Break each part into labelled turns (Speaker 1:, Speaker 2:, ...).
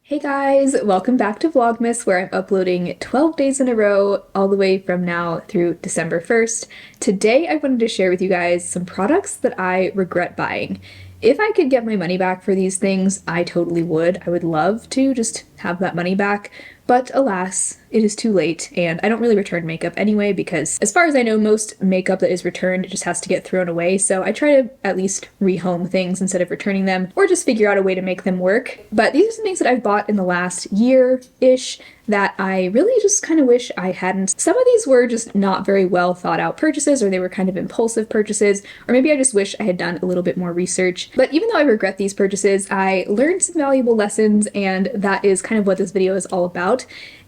Speaker 1: Hey guys, welcome back to Vlogmas where I'm uploading 12 days in a row all the way from now through December 1st. Today I wanted to share with you guys some products that I regret buying. If I could get my money back for these things, I totally would. I would love to just have that money back, but alas, it is too late, and I don't really return makeup anyway because as far as I know, most makeup that is returned just has to get thrown away, so I try to at least rehome things instead of returning them, or just figure out a way to make them work. But these are some things that I've bought in the last year-ish that I really just kind of wish I hadn't. Some of these were just not very well thought out purchases, or they were kind of impulsive purchases, or maybe I just wish I had done a little bit more research. But even though I regret these purchases, I learned some valuable lessons, and that is kind of what this video is all about.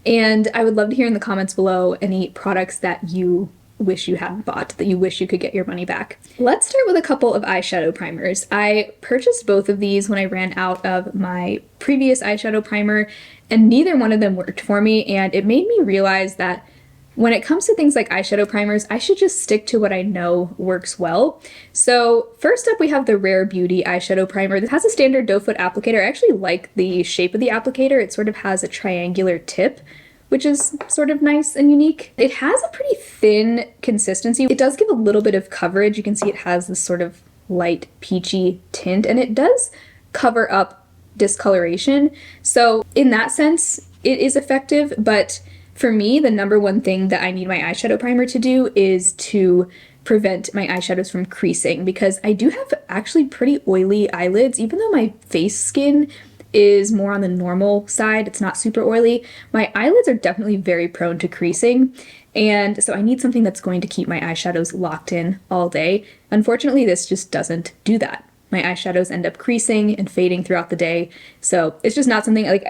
Speaker 1: And I would love to hear in the comments below any products that you wish you hadn't bought, that you wish you could get your money back. Let's start with a couple of eyeshadow primers. I purchased both of these when I ran out of my previous eyeshadow primer, and neither one of them worked for me, and it made me realize that when it comes to things like eyeshadow primers, I should just stick to what I know works well. So first up, we have the Rare Beauty eyeshadow primer. This has a standard doe foot applicator. I actually like the shape of the applicator. It sort of has a triangular tip, which is sort of nice and unique. It has a pretty thin consistency. It does give a little bit of coverage. You can see it has this sort of light peachy tint, and it does cover up discoloration. So in that sense, it is effective, but for me, the number one thing that I need my eyeshadow primer to do is to prevent my eyeshadows from creasing, because I do have actually pretty oily eyelids. Even though my face skin is more on the normal side, it's not super oily, my eyelids are definitely very prone to creasing, and so I need something that's going to keep my eyeshadows locked in all day. Unfortunately, this just doesn't do that. My eyeshadows end up creasing and fading throughout the day, so it's just not something, like,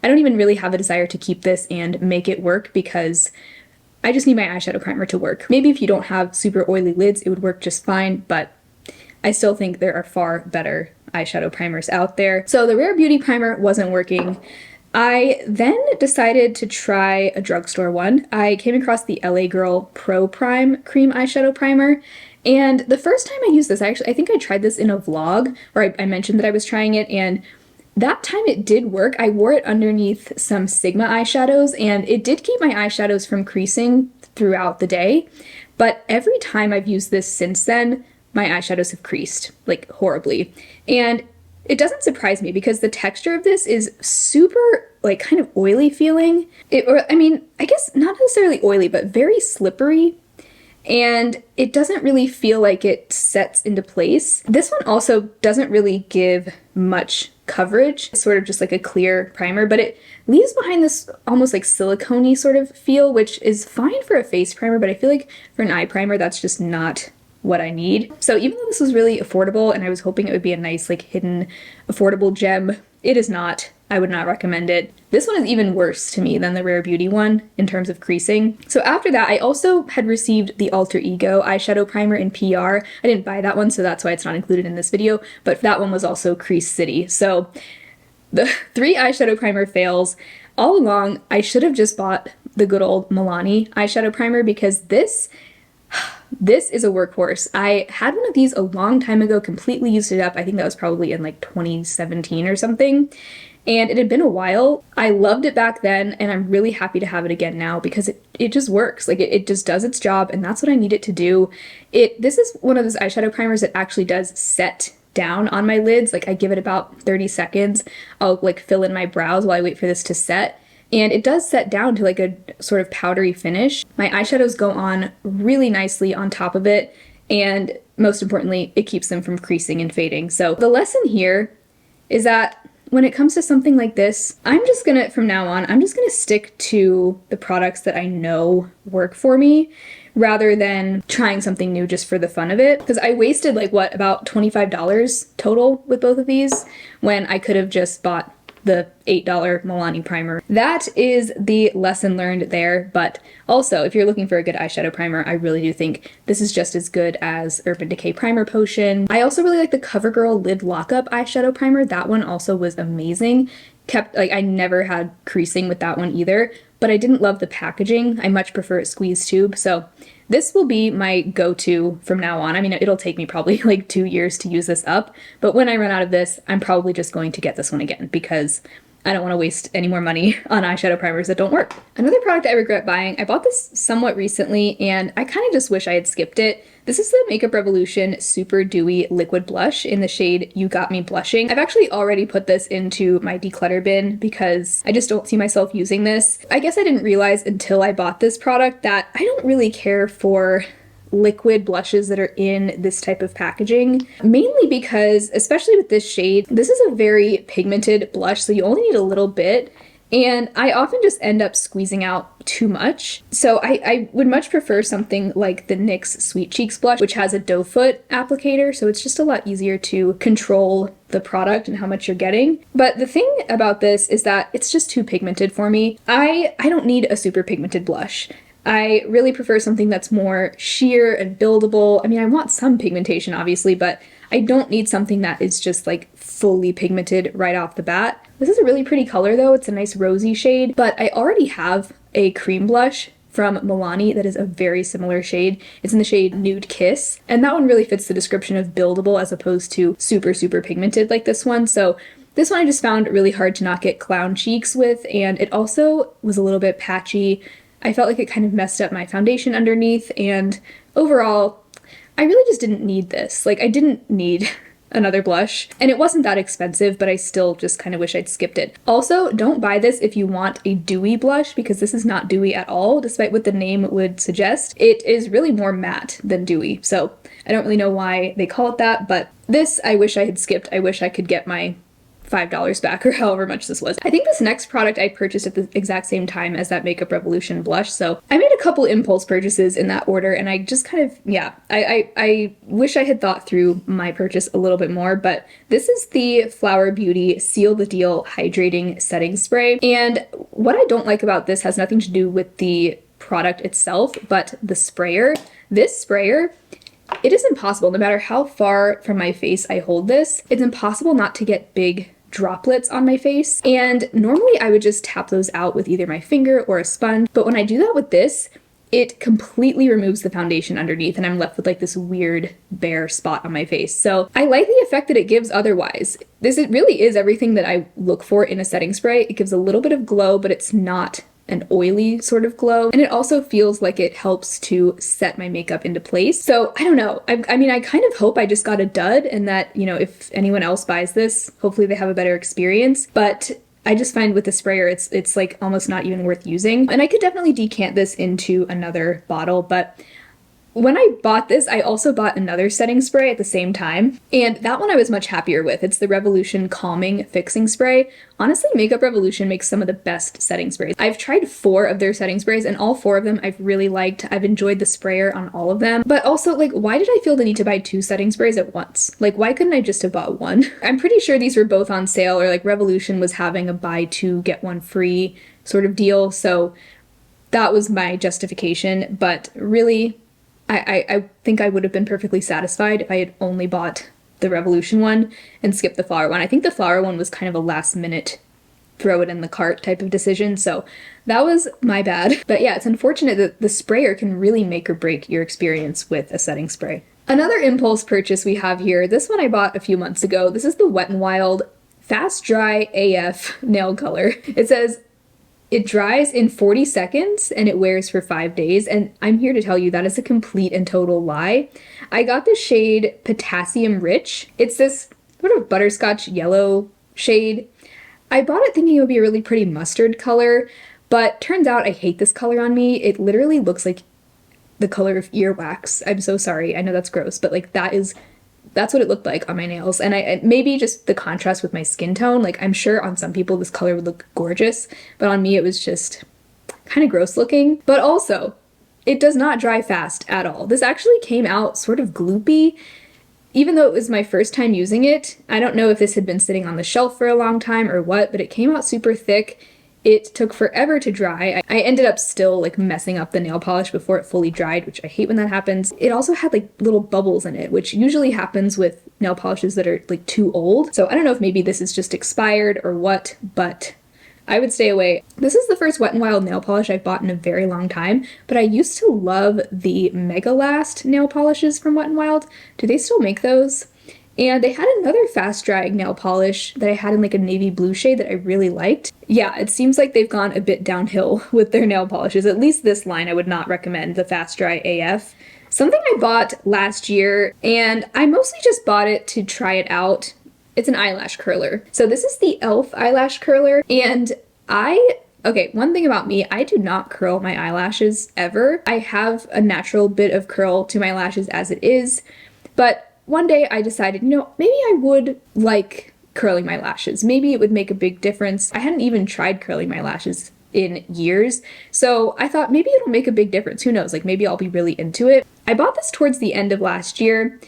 Speaker 1: I don't even really have a desire to keep this and make it work because I just need my eyeshadow primer to work. Maybe if you don't have super oily lids, it would work just fine, but I still think there are far better eyeshadow primers out there. So the Rare Beauty primer wasn't working. I then decided to try a drugstore one. I came across the LA Girl Pro Prime Cream Eyeshadow Primer, and the first time I used this, I think I tried this in a vlog, or I mentioned that I was trying it, and that time it did work. I wore it underneath some Sigma eyeshadows, and it did keep my eyeshadows from creasing throughout the day, but every time I've used this since then, my eyeshadows have creased, like, horribly. And it doesn't surprise me because the texture of this is super, like, kind of oily feeling. I mean, I guess not necessarily oily, but very slippery. And it doesn't really feel like it sets into place. This one also doesn't really give much coverage. It's sort of just like a clear primer, but it leaves behind this almost like silicone-y sort of feel, which is fine for a face primer, but I feel like for an eye primer, that's just not what I need. So even though this was really affordable and I was hoping it would be a nice, like, hidden affordable gem, it is not. I would not recommend it. This one is even worse to me than the Rare Beauty one in terms of creasing. So after that, I also had received the Alter Ego eyeshadow primer in PR. I didn't buy that one, so that's why it's not included in this video, but that one was also Crease City. So the 3 eyeshadow primer fails. All along, I should have just bought the good old Milani eyeshadow primer because this is a workhorse. I had one of these a long time ago, completely used it up. I think that was probably in like 2017 or something. And it had been a while. I loved it back then, and I'm really happy to have it again now because it just works. Like, it just does its job, and that's what I need it to do. This is one of those eyeshadow primers that actually does set down on my lids. Like, I give it about 30 seconds. I'll, like, fill in my brows while I wait for this to set. And it does set down to, like, a sort of powdery finish. My eyeshadows go on really nicely on top of it, and most importantly, it keeps them from creasing and fading. So the lesson here is that when it comes to something like this, from now on, I'm just gonna stick to the products that I know work for me rather than trying something new just for the fun of it. Because I wasted, like, what, about $25 total with both of these when I could have just bought the $8 Milani primer. That is the lesson learned there, but also if you're looking for a good eyeshadow primer, I really do think this is just as good as Urban Decay Primer Potion. I also really like the CoverGirl Lid Lockup eyeshadow primer. That one also was amazing. I never had creasing with that one either, but I didn't love the packaging. I much prefer a squeeze tube, so this will be my go-to from now on. I mean, it'll take me probably like 2 years to use this up, but when I run out of this, I'm probably just going to get this one again because I don't want to waste any more money on eyeshadow primers that don't work. Another product I regret buying, I bought this somewhat recently and I kind of just wish I had skipped it. This is the Makeup Revolution Super Dewy Liquid Blush in the shade You Got Me Blushing. I've actually already put this into my declutter bin because I just don't see myself using this. I guess I didn't realize until I bought this product that I don't really care for liquid blushes that are in this type of packaging, mainly because, especially with this shade, this is a very pigmented blush, so you only need a little bit, and I often just end up squeezing out too much. So I would much prefer something like the NYX Sweet Cheeks blush, which has a doe foot applicator, so it's just a lot easier to control the product and how much you're getting. But the thing about this is that it's just too pigmented for me. I don't need a super pigmented blush. I really prefer something that's more sheer and buildable. I mean, I want some pigmentation, obviously, but I don't need something that is just like fully pigmented right off the bat. This is a really pretty color though. It's a nice rosy shade, but I already have a cream blush from Milani that is a very similar shade. It's in the shade Nude Kiss, and that one really fits the description of buildable as opposed to super, super pigmented like this one. So this one I just found really hard to not get clown cheeks with, and it also was a little bit patchy. I felt like it kind of messed up my foundation underneath, and overall, I really just didn't need this. Like, I didn't need another blush, and it wasn't that expensive, but I still just kind of wish I'd skipped it. Also, don't buy this if you want a dewy blush, because this is not dewy at all, despite what the name would suggest. It is really more matte than dewy, so I don't really know why they call it that, but this I wish I had skipped. I wish I could get my $5 back or however much this was. I think this next product I purchased at the exact same time as that Makeup Revolution blush, so I made a couple impulse purchases in that order, and I just kind of, yeah, I wish I had thought through my purchase a little bit more, but this is the Flower Beauty Seal the Deal Hydrating Setting Spray, and what I don't like about this has nothing to do with the product itself, but the sprayer. This sprayer, it is impossible, no matter how far from my face I hold this, it's impossible not to get big droplets on my face. And normally I would just tap those out with either my finger or a sponge, but when I do that with this, it completely removes the foundation underneath and I'm left with like this weird bare spot on my face. So I like the effect that it gives otherwise. It really is everything that I look for in a setting spray. It gives a little bit of glow, but it's not an oily sort of glow, and it also feels like it helps to set my makeup into place. So I don't know, I mean, I kind of hope I just got a dud and that, you know, if anyone else buys this, hopefully they have a better experience, but I just find with the sprayer it's like almost not even worth using. And I could definitely decant this into another bottle, but when I bought this, I also bought another setting spray at the same time, and that one I was much happier with. It's the Revolution Calming Fixing Spray. Honestly, Makeup Revolution makes some of the best setting sprays. I've tried 4 of their setting sprays, and all 4 of them I've really liked. I've enjoyed the sprayer on all of them, but also, like, why did I feel the need to buy 2 setting sprays at once? Like, why couldn't I just have bought 1? I'm pretty sure these were both on sale, or like Revolution was having a buy 2 get 1 free sort of deal, so that was my justification, but really, I think I would have been perfectly satisfied if I had only bought the Revolution one and skipped the flower one. I think the flower one was kind of a last minute throw it in the cart type of decision, so that was my bad. But yeah, it's unfortunate that the sprayer can really make or break your experience with a setting spray. Another impulse purchase we have here, this one I bought a few months ago. This is the Wet n Wild Fast Dry AF nail color. It says it dries in 40 seconds and it wears for 5 days, and I'm here to tell you that is a complete and total lie. I got the shade Potassium Rich. It's this sort of butterscotch yellow shade. I bought it thinking it would be a really pretty mustard color, but turns out I hate this color on me. It literally looks like the color of earwax. I'm so sorry, I know that's gross, but like that's what it looked like on my nails. And I maybe just the contrast with my skin tone, like I'm sure on some people this color would look gorgeous, but on me it was just kind of gross looking. But also, it does not dry fast at all. This actually came out sort of gloopy, even though it was my first time using it. I don't know if this had been sitting on the shelf for a long time or what, but it came out super thick. It took forever to dry. I ended up still like messing up the nail polish before it fully dried, which I hate when that happens. It also had like little bubbles in it, which usually happens with nail polishes that are like too old. So I don't know if maybe this is just expired or what, but I would stay away. This is the first Wet n Wild nail polish I've bought in a very long time, but I used to love the Mega Last nail polishes from Wet n Wild. Do they still make those? And they had another fast drying nail polish that I had in like a navy blue shade that I really liked. Yeah, it seems like they've gone a bit downhill with their nail polishes. At least this line I would not recommend, the Fast Dry AF. Something I bought last year, and I mostly just bought it to try it out. It's an eyelash curler. So this is the e.l.f. eyelash curler, and okay, one thing about me, I do not curl my eyelashes ever. I have a natural bit of curl to my lashes as it is, but one day I decided, you know, maybe I would like curling my lashes. Maybe it would make a big difference. I hadn't even tried curling my lashes in years, so I thought maybe it'll make a big difference. Who knows, like maybe I'll be really into it. I bought this towards the end of last year,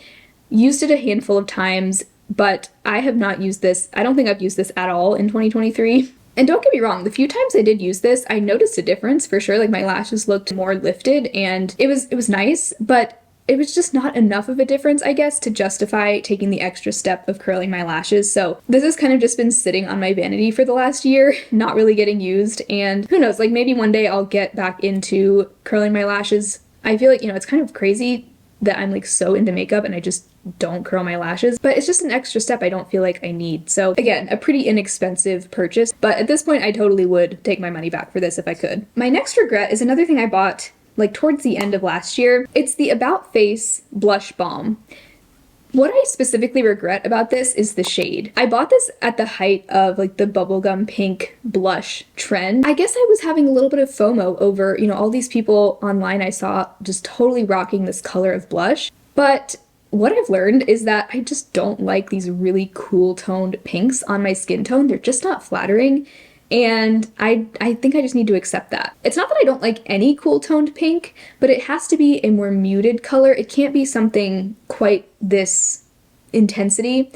Speaker 1: used it a handful of times, but I have not used this. I don't think I've used this at all in 2023. And don't get me wrong, the few times I did use this, I noticed a difference for sure. Like my lashes looked more lifted and it was nice, but it was just not enough of a difference, I guess, to justify taking the extra step of curling my lashes. So this has kind of just been sitting on my vanity for the last year, not really getting used. And who knows, like maybe one day I'll get back into curling my lashes. I feel like, you know, it's kind of crazy that I'm like so into makeup and I just don't curl my lashes, but it's just an extra step I don't feel like I need. So again, a pretty inexpensive purchase, but at this point I totally would take my money back for this if I could. My next regret is another thing I bought like towards the end of last year. It's the About Face Blush Balm. What I specifically regret about this is the shade. I bought this at the height of like the bubblegum pink blush trend. I guess I was having a little bit of FOMO over, you know, all these people online I saw just totally rocking this color of blush. But what I've learned is that I just don't like these really cool toned pinks on my skin tone. They're just not flattering. And I think I just need to accept that. It's not that I don't like any cool toned pink, but it has to be a more muted color. It can't be something quite this intensity.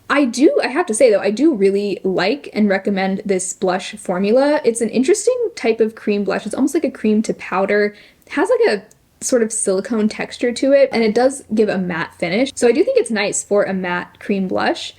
Speaker 1: I have to say though, I do really like and recommend this blush formula. It's an interesting type of cream blush. It's almost like a cream to powder. It has like a sort of silicone texture to it, and it does give a matte finish. So I do think it's nice for a matte cream blush,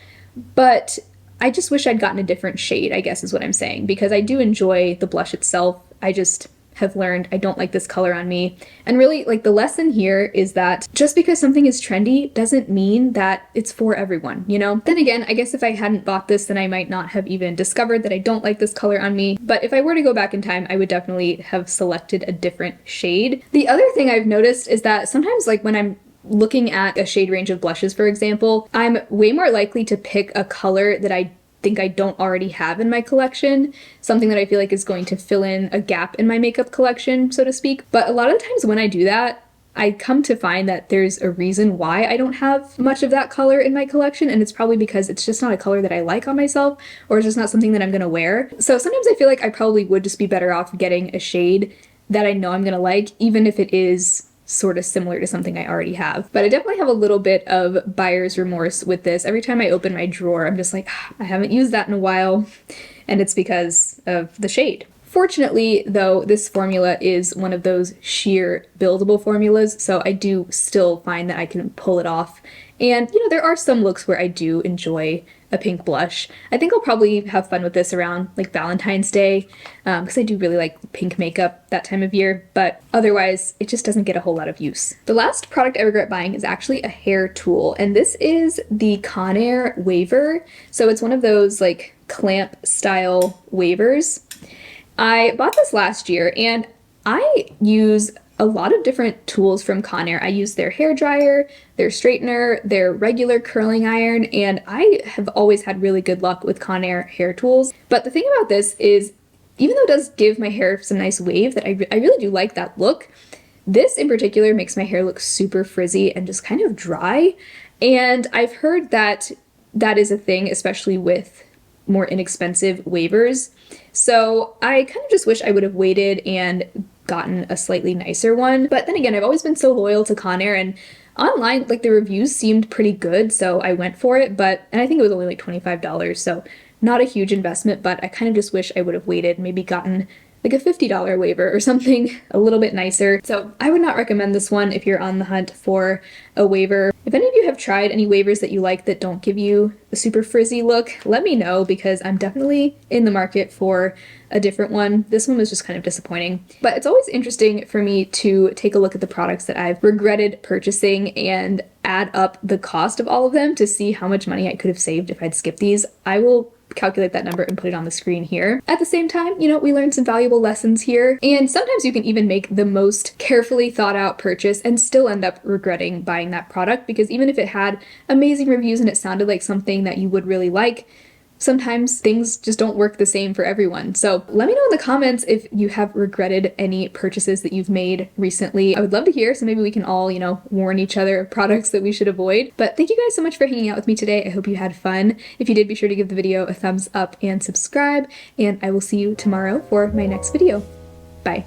Speaker 1: but I just wish I'd gotten a different shade, I guess is what I'm saying, because I do enjoy the blush itself. I just have learned I don't like this color on me. And really, like, the lesson here is that just because something is trendy doesn't mean that it's for everyone, you know? Then again, I guess if I hadn't bought this, then I might not have even discovered that I don't like this color on me. But if I were to go back in time, I would definitely have selected a different shade. The other thing I've noticed is that sometimes, like, when I'm looking at a shade range of blushes, for example, I'm way more likely to pick a color that I think I don't already have in my collection, something that I feel like is going to fill in a gap in my makeup collection, so to speak. But a lot of the times when I do that, I come to find that there's a reason why I don't have much of that color in my collection, and it's probably because it's just not a color that I like on myself, or it's just not something that I'm gonna wear. So sometimes I feel like I probably would just be better off getting a shade that I know I'm gonna like, even if it is sort of similar to something I already have. But I definitely have a little bit of buyer's remorse with this. Every time I open my drawer, I'm just like, I haven't used that in a while, and it's because of the shade. Fortunately, though, this formula is one of those sheer buildable formulas, so I do still find that I can pull it off. And, you know, there are some looks where I do enjoy a pink blush. I think I'll probably have fun with this around like Valentine's Day, because I do really like pink makeup that time of year, but otherwise it just doesn't get a whole lot of use. The last product I regret buying is actually a hair tool, and this is the Conair Waver. So it's one of those like clamp style wavers. I bought this last year, and I use a lot of different tools from Conair. I use their hair dryer, their straightener, their regular curling iron, and I have always had really good luck with Conair hair tools. But the thing about this is, even though it does give my hair some nice wave, that I really do like that look, this in particular makes my hair look super frizzy and just kind of dry. And I've heard that that is a thing, especially with more inexpensive wavers. So I kind of just wish I would have waited and gotten a slightly nicer one. But then again, I've always been so loyal to Conair, and online, like, the reviews seemed pretty good, so I went for it. And I think it was only like $25, so not a huge investment, but I kind of just wish I would have waited, maybe gotten like a $50 waver or something a little bit nicer. So I would not recommend this one if you're on the hunt for a waver. If any of you have tried any wavers that you like that don't give you a super frizzy look, let me know, because I'm definitely in the market for a different one. This one was just kind of disappointing. But it's always interesting for me to take a look at the products that I've regretted purchasing, and add up the cost of all of them to see how much money I could have saved if I'd skipped these. I will calculate that number and put it on the screen here. At the same time, you know, we learned some valuable lessons here, and sometimes you can even make the most carefully thought out purchase and still end up regretting buying that product, because even if it had amazing reviews and it sounded like something that you would really like, sometimes things just don't work the same for everyone. So let me know in the comments if you have regretted any purchases that you've made recently. I would love to hear, so maybe we can all, you know, warn each other of products that we should avoid. But thank you guys so much for hanging out with me today. I hope you had fun. If you did, be sure to give the video a thumbs up and subscribe, and I will see you tomorrow for my next video. Bye.